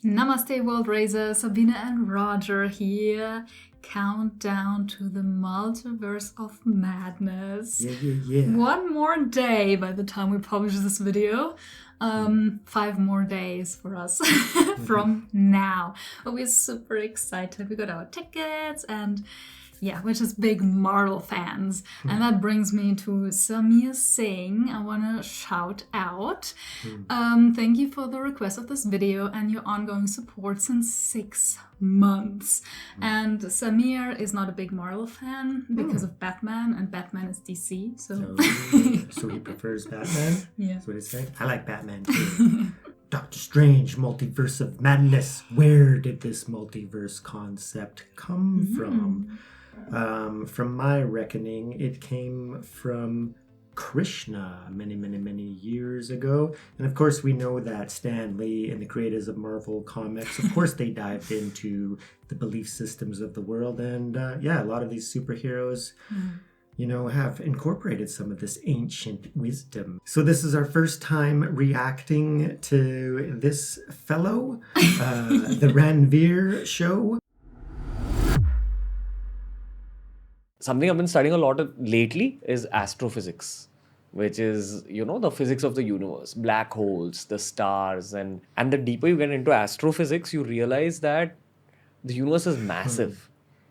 Namaste World Raisers, Sabine and Roger here. Countdown to the multiverse of madness. Yeah. One more day by the time we publish this video. 5 more days for us from now. But we're super excited. We got our tickets and we're just big Marvel fans. And that brings me to Samir Singh. I want to shout out. Thank you for the request of this video and your ongoing support since 6 months. And Samir is not a big Marvel fan because of Batman, and Batman is DC. So he prefers Batman? Yeah. That's what he's saying? I like Batman too. Doctor Strange, Multiverse of Madness. Where did this multiverse concept come from? From my reckoning, it came from Krishna many years ago. And of course, we know that Stan Lee and the creators of Marvel Comics, of course, they dived into the belief systems of the world. And a lot of these superheroes, have incorporated some of this ancient wisdom. So this is our first time reacting to this fellow, the Ranveer Show. Something I've been studying a lot lately is astrophysics, which is, the physics of the universe, black holes, the stars. And the deeper you get into astrophysics, you realize that the universe is massive.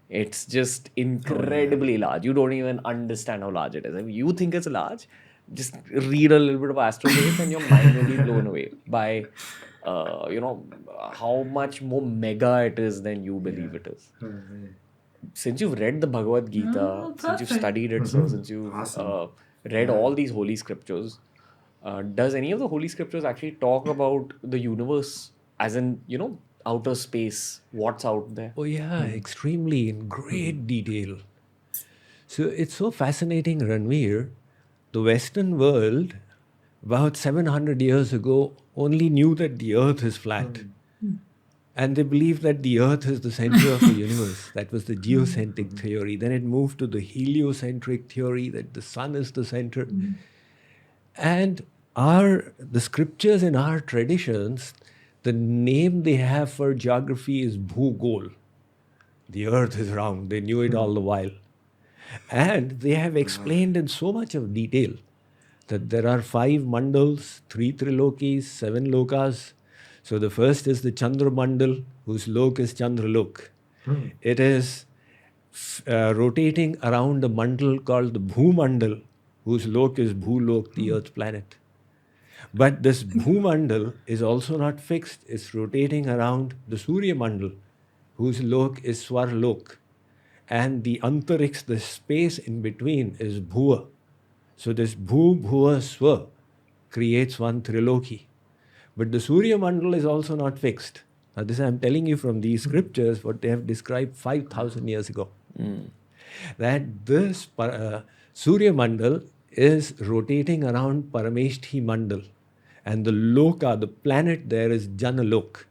It's just incredibly large. You don't even understand how large it is. I mean, you think it's large, just read a little bit of astrophysics and your mind will be blown away by, how much more mega it is than you believe it is. Since you've read the Bhagavad Gita, since you've studied it, since you've read all these holy scriptures, does any of the holy scriptures actually talk about the universe as in, outer space, what's out there? Oh yeah, extremely, in great detail. So it's so fascinating, Ranveer. The Western world, about 700 years ago, only knew that the earth is flat. And they believed that the earth is the center of the universe. That was the geocentric theory. Then it moved to the heliocentric theory, that the sun is the center. And the scriptures in our traditions, the name they have for geography is Bhugol. The earth is round. They knew it all the while. And they have explained in so much of detail that there are 5 mandals, 3 trilokis, 7 lokas. So the first is the Chandra Mandal, whose lok is Chandralok. It is rotating around a mandal called the Bhumandal, whose lok is Bhulok, the Earth planet. But this Bhumandal is also not fixed. It's rotating around the Surya Mandal, whose lok is Swarlok. And the Antariksh, the space in between, is Bhuva. So this Bhu, Bhuva, Swa creates one Triloki. But the Surya Mandal is also not fixed. Now this I'm telling you from these scriptures, what they have described 5,000 years ago. That this Surya Mandal is rotating around Parameshthi Mandal. And the Loka, the planet there, is Janalok.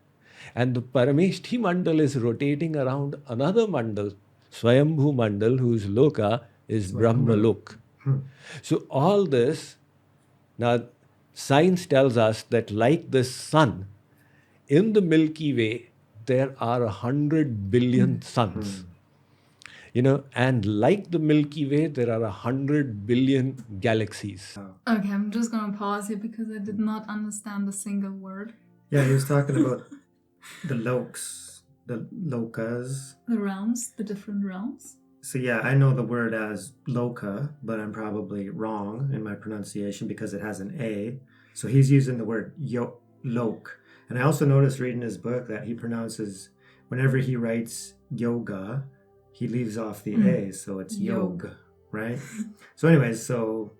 And the Parameshthi Mandal is rotating around another Mandal, Swayambhu Mandal, whose Loka is Brahmalok. So all this, now science tells us that like the sun, in the Milky Way, there are 100 billion suns. And like the Milky Way, there are 100 billion galaxies. Okay, I'm just going to pause here because I did not understand a single word. Yeah, he was talking about the lokas. The realms, the different realms. So I know the word as loka, but I'm probably wrong in my pronunciation because it has an A. So he's using the word lok. And I also noticed reading his book that he pronounces, whenever he writes yoga, he leaves off the A, so it's yog, right? So anyways, so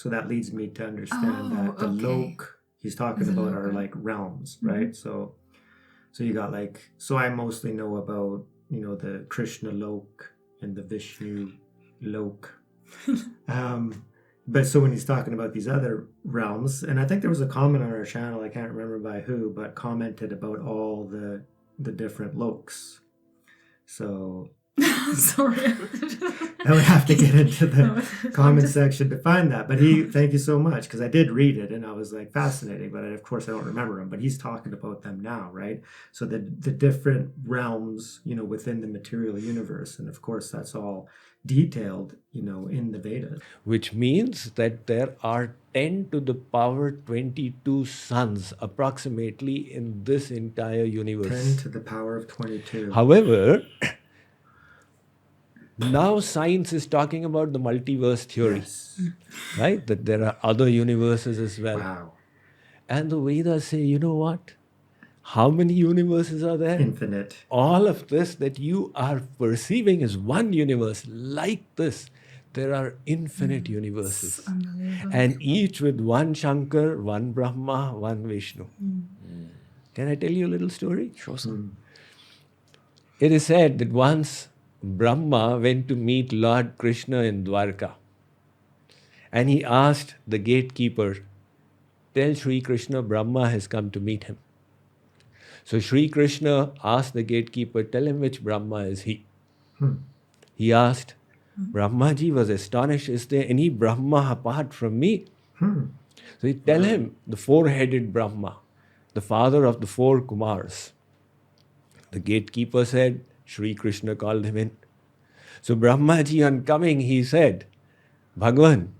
that leads me to understand that the lok he's talking about are like realms, right? So you got so I mostly know about, the Krishna lok and the Vishnu lok. But so when he's talking about these other realms, and I think there was a comment on our channel, I can't remember by who, but commented about all the different loks. So Sorry. I would have to get into the comment section to find that. But thank you so much, because I did read it and I was like fascinating, but of course I don't remember them. But he's talking about them now, right? So the different realms, within the material universe, and of course that's all detailed, in the Vedas. Which means that there are 10 to the power 22 suns approximately in this entire universe. 10 to the power of 22. However, now science is talking about the multiverse theory, Yes. right? That there are other universes as well. Wow. And the Vedas say, you know what? How many universes are there? Infinite. All of this that you are perceiving as one universe, like this, there are infinite universes. Unbelievable. And each with one Shankar, one Brahma, one Vishnu. Can I tell you a little story? Sure, sir. It is said that once Brahma went to meet Lord Krishna in Dwarka. And he asked the gatekeeper, tell Sri Krishna Brahma has come to meet him. So Sri Krishna asked the gatekeeper, tell him which Brahma is he. He asked, Brahmaji was astonished, is there any Brahma apart from me? So he tell him, the four-headed Brahma, the father of the four Kumars. The gatekeeper said, Sri Krishna called him in. So Brahmaji on coming, he said, Bhagwan,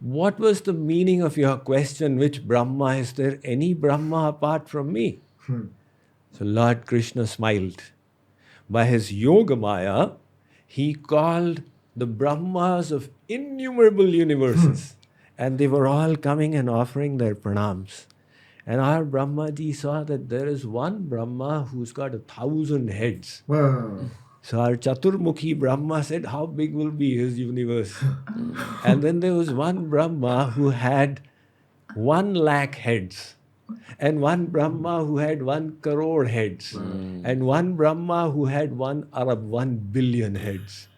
what was the meaning of your question, which Brahma? Is there any Brahma apart from me? So Lord Krishna smiled. By his Yoga Maya, he called the Brahmas of innumerable universes. And they were all coming and offering their pranams. And our Brahmaji saw that there is one Brahma who's got 1,000 heads. Whoa. So our Chaturmukhi Brahma said, how big will be his universe? And then there was one Brahma who had 1,00,000 heads. And one Brahma who had 1 crore heads. And one Brahma who had 1 Arab, 1 billion heads.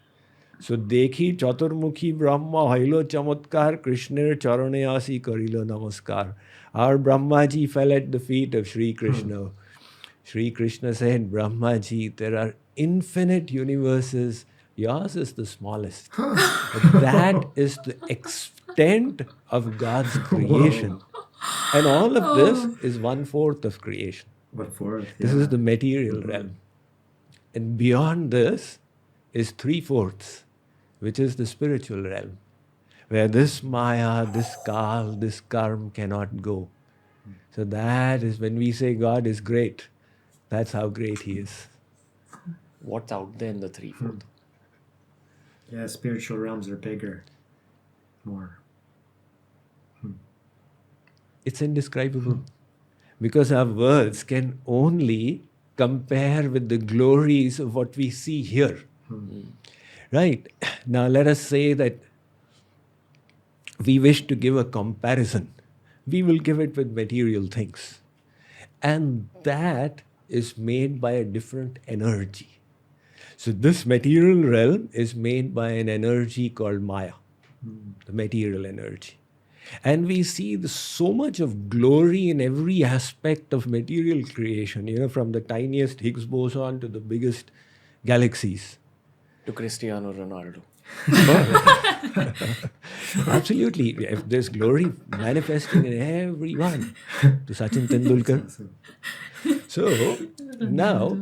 So dekhi Chaturmukhi Brahma hailo chamatkar Krishner charane asi karilo namaskar. Our Brahmaji fell at the feet of Sri Krishna. Sri Krishna said, Brahmaji, there are infinite universes. Yours is the smallest. But that is the extent of God's creation. And all of this is 1/4 of creation. What for? This is the material realm. And beyond this is 3/4, which is the spiritual realm, where this Maya, this Kal, this Karma cannot go. So that is when we say God is great, that's how great He is. What's out there in the 3/4? Yeah, spiritual realms are bigger. More. It's indescribable. Because our words can only compare with the glories of what we see here. Right? Now let us say that we wish to give a comparison. We will give it with material things. And that is made by a different energy. So this material realm is made by an energy called Maya, the material energy. And we see so much of glory in every aspect of material creation, from the tiniest Higgs boson to the biggest galaxies. To Cristiano Ronaldo. Absolutely. If there's glory manifesting in everyone. To Sachin Tendulkar. So now,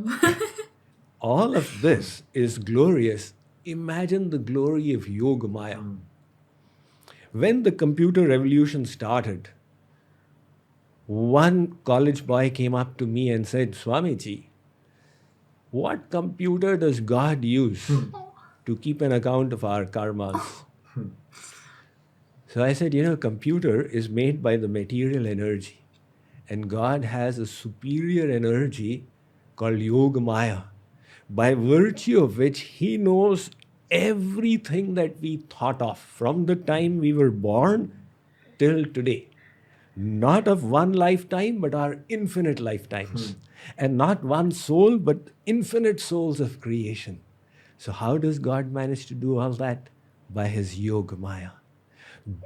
all of this is glorious. Imagine the glory of Yoga Maya. When the computer revolution started, one college boy came up to me and said, Swamiji, what computer does God use to keep an account of our karmas? So I said, computer is made by the material energy. And God has a superior energy called Yoga Maya, by virtue of which He knows everything that we thought of from the time we were born till today. Not of one lifetime, but our infinite lifetimes. And not one soul, but infinite souls of creation. So how does God manage to do all that? By His Yoga Maya.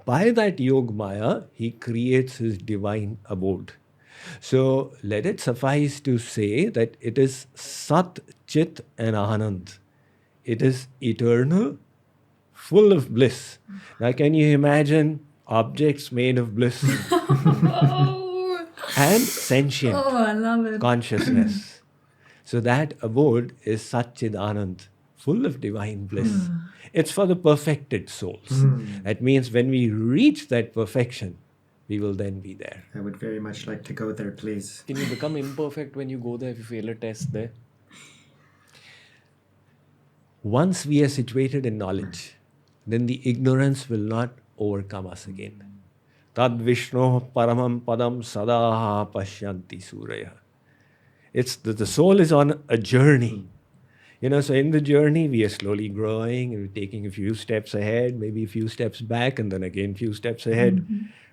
By that Yoga Maya, He creates His divine abode. So let it suffice to say that it is Sat, Chit and Anand. it is eternal, full of bliss. Now, can you imagine objects made of bliss Oh, and sentient I love it. consciousness? So that abode is Satchidanand, full of divine bliss. It's for the perfected souls. That means when we reach that perfection, we will then be there. I would very much like to go there, please. Can you become imperfect when you go there if you fail a test there? Once we are situated in knowledge, then the ignorance will not overcome us again. Tad Vishno Paramam Padam Sadaha Pashyanti Suraya. It's the soul is on a journey. So in the journey, we are slowly growing and we're taking a few steps ahead, maybe a few steps back, and then again a few steps ahead.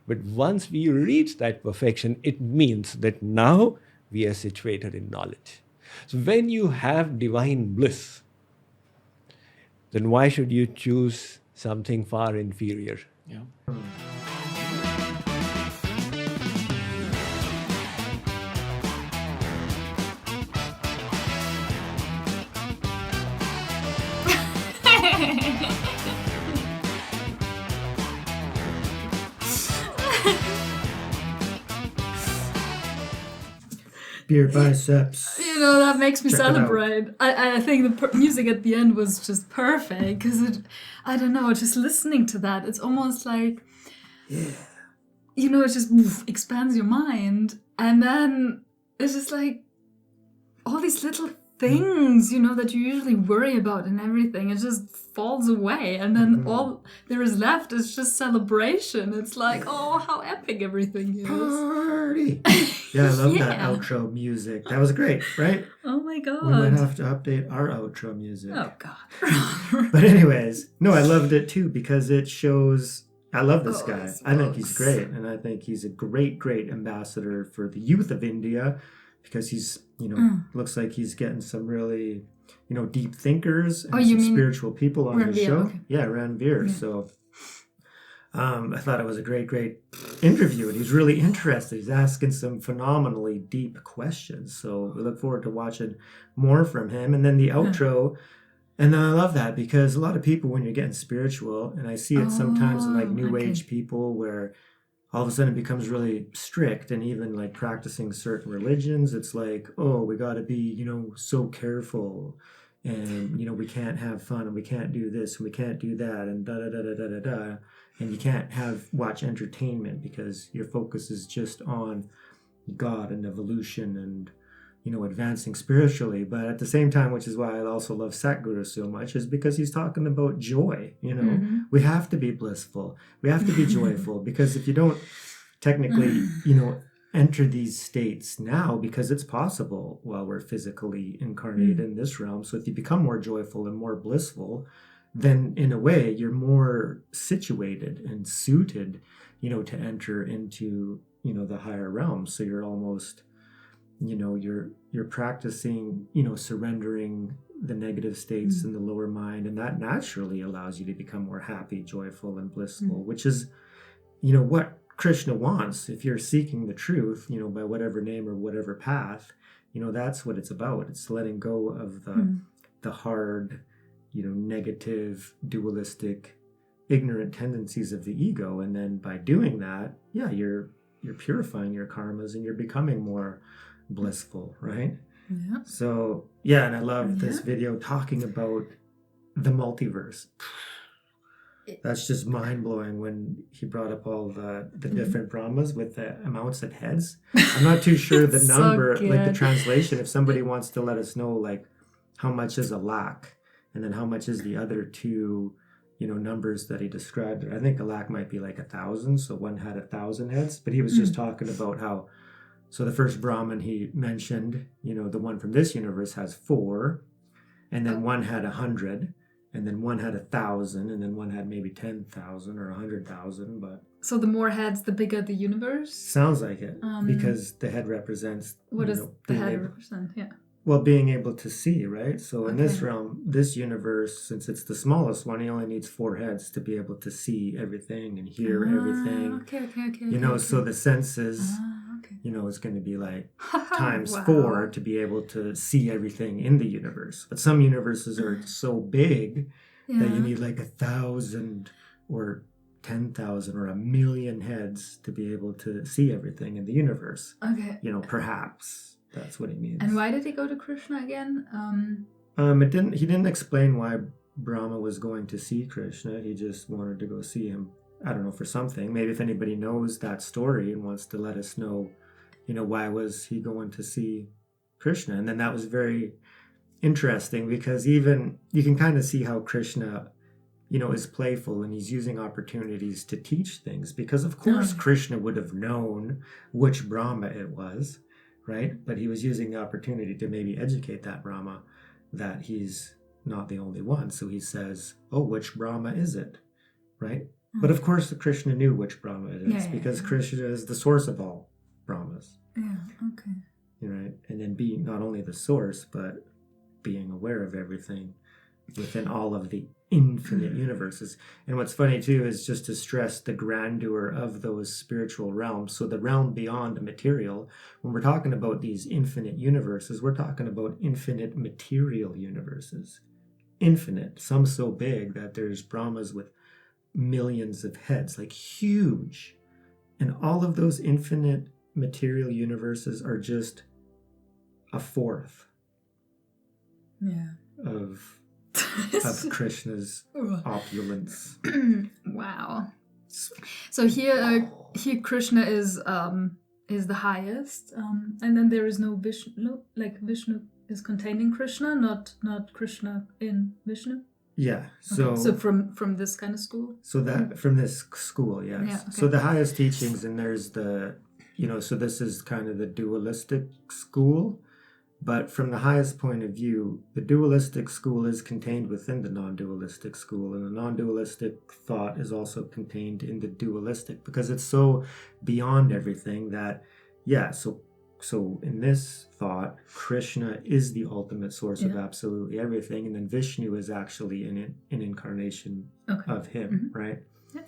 But once we reach that perfection, it means that now we are situated in knowledge. So when you have divine bliss, then why should you choose something far inferior? Yeah. BeerBiceps. That makes me Check it out. celebrate. I think the music at the end was just perfect because I don't know, just listening to that, it's almost like, it just expands your mind. And then it's just like all these little things, that you usually worry about and everything, it just falls away. And then all there is left is just celebration. It's like, oh, how epic everything is. Party. Yeah, I love that outro music. That was great, right? Oh my God. We might have to update our outro music. Oh God. But anyways, no, I loved it too because it shows, I love this guy. this I think he's box. great. And I think he's a great, great ambassador for the youth of India because he's, looks like he's getting some really, deep thinkers and you some mean spiritual people on his Ranveer, show. okay. Yeah, Ranveer. So I thought it was a great, great interview. And he's really interested. He's asking some phenomenally deep questions. So we look forward to watching more from him. And then the outro. And then I love that because a lot of people, when you're getting spiritual, and I see it sometimes in like New Age people where all of a sudden it becomes really strict, and even like practicing certain religions, it's like, oh, we got to be, so careful, and, we can't have fun, and we can't do this, and we can't do that, and da-da-da-da-da-da-da. And you can't watch entertainment because your focus is just on God and evolution and, advancing spiritually. But at the same time, which is why I also love Satguru so much, is because he's talking about joy. We have to be blissful. We have to be joyful because if you don't technically, enter these states now, because it's possible while we're physically incarnated in this realm. So if you become more joyful and more blissful, then in a way you're more situated and suited, to enter into, the higher realms. So you're almost, you're practicing, surrendering the negative states in the lower mind, and that naturally allows you to become more happy, joyful, and blissful, which is, what Krishna wants. If you're seeking the truth, by whatever name or whatever path, that's what it's about. It's letting go of the hard, negative, dualistic, ignorant tendencies of the ego, and then by doing that, you're purifying your karmas and you're becoming more blissful, right? Yeah. So and I love this video talking about the multiverse. That's just mind-blowing when he brought up all the different Brahmas with the amounts of heads. I'm not too sure the So number, like the good. translation. If somebody wants to let us know, like, how much is a lakh, and then how much is the other two, numbers that he described. I think a lakh might be like 1,000, so one had 1,000 heads. But he was just talking about how, so the first Brahman he mentioned, the one from this universe has 4, and then one had 100. And then one had 1,000, and then one had maybe 10,000 or 100,000. But So the more heads, the bigger the universe. sounds like it, because the head represents What does the being head able- represent? Yeah. well, being able to see, right? So in this Okay. realm, this universe, since it's the smallest one, he only needs 4 heads to be able to see everything and hear everything. Okay. So the senses, Okay. it's going to be like times Wow. 4 to be able to see everything in the universe. But some universes are so big that you need like 1,000 or 10,000 or 1,000,000 heads to be able to see everything in the universe. Okay. Perhaps that's what he means. And why did he go to Krishna again? He didn't explain why Brahma was going to see Krishna. He just wanted to go see him. I don't know, for something. Maybe if anybody knows that story and wants to let us know, why was he going to see Krishna? And then that was very interesting, because even you can kind of see how Krishna, is playful, and he's using opportunities to teach things, because of course Krishna would have known which Brahma it was, right? But he was using the opportunity to maybe educate that Brahma that he's not the only one. So he says, oh, which Brahma is it? Right? But of course Krishna knew which Brahma it is, because Krishna is the source of all Brahmas. Yeah, okay. Right? And then being not only the source, but being aware of everything within all of the infinite universes. And what's funny too is just to stress the grandeur of those spiritual realms. So the realm beyond the material, when we're talking about these infinite universes, we're talking about infinite material universes. Infinite, some so big that there's Brahmas with millions of heads, like huge. And all of those infinite material universes are just a fourth of Krishna's opulence. Wow. So here Krishna is the highest, and then there is no Vishnu, like Vishnu is contained in Krishna, not Krishna in Vishnu. Yeah. So from this kind of school. So that from this school, yes. Yeah, okay. So the highest teachings, and there's the so this is kind of the dualistic school. But from the highest point of view, the dualistic school is contained within the non-dualistic school, and the non-dualistic thought is also contained in the dualistic, because it's so beyond everything that, so in this thought, Krishna is the ultimate source of absolutely everything, and then Vishnu is actually an incarnation of him, right? Yeah.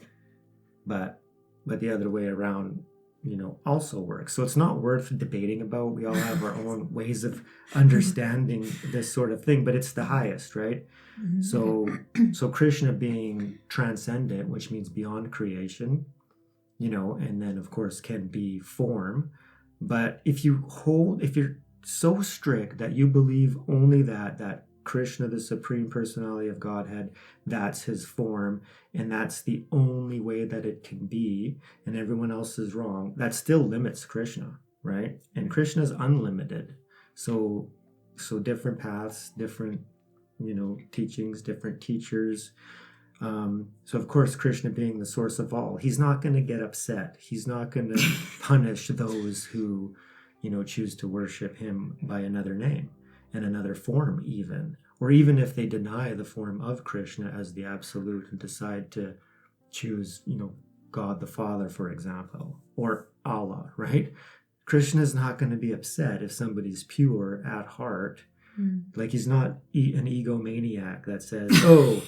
But the other way around, also works. So it's not worth debating about. We all have our own ways of understanding this sort of thing, but it's the highest, right? Mm-hmm. So Krishna being transcendent, which means beyond creation, and then of course can be form. But if you're so strict that you believe only that Krishna, the Supreme Personality of Godhead, that's his form, and that's the only way that it can be, and everyone else is wrong, that still limits Krishna, right? And Krishna's unlimited. So different paths, different, teachings, different teachers. So of course, Krishna being the source of all, he's not going to get upset. He's not going to punish those who, choose to worship him by another name and another form even, or even if they deny the form of Krishna as the absolute and decide to choose, God the Father, for example, or Allah, right? Krishna's not going to be upset if somebody's pure at heart. Like he's not an egomaniac that says, oh,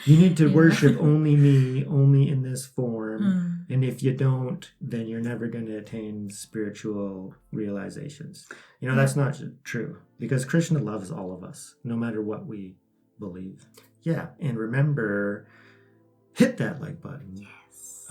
you need to worship only me, only in this form. And if you don't, then you're never going to attain spiritual realizations. That's not true, because Krishna loves all of us, no matter what we believe. Yeah. And remember, hit that like button. Yes.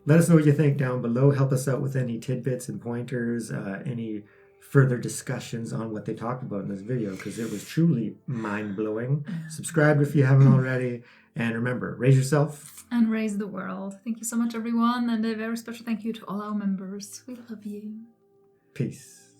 Let us know what you think down below. Help us out with any tidbits and pointers, any further discussions on what they talked about in this video, because it was truly mind-blowing. Subscribe if you haven't already, and remember, raise yourself and raise the world. Thank you so much, everyone, and a very special thank you to all our members. We love you. Peace.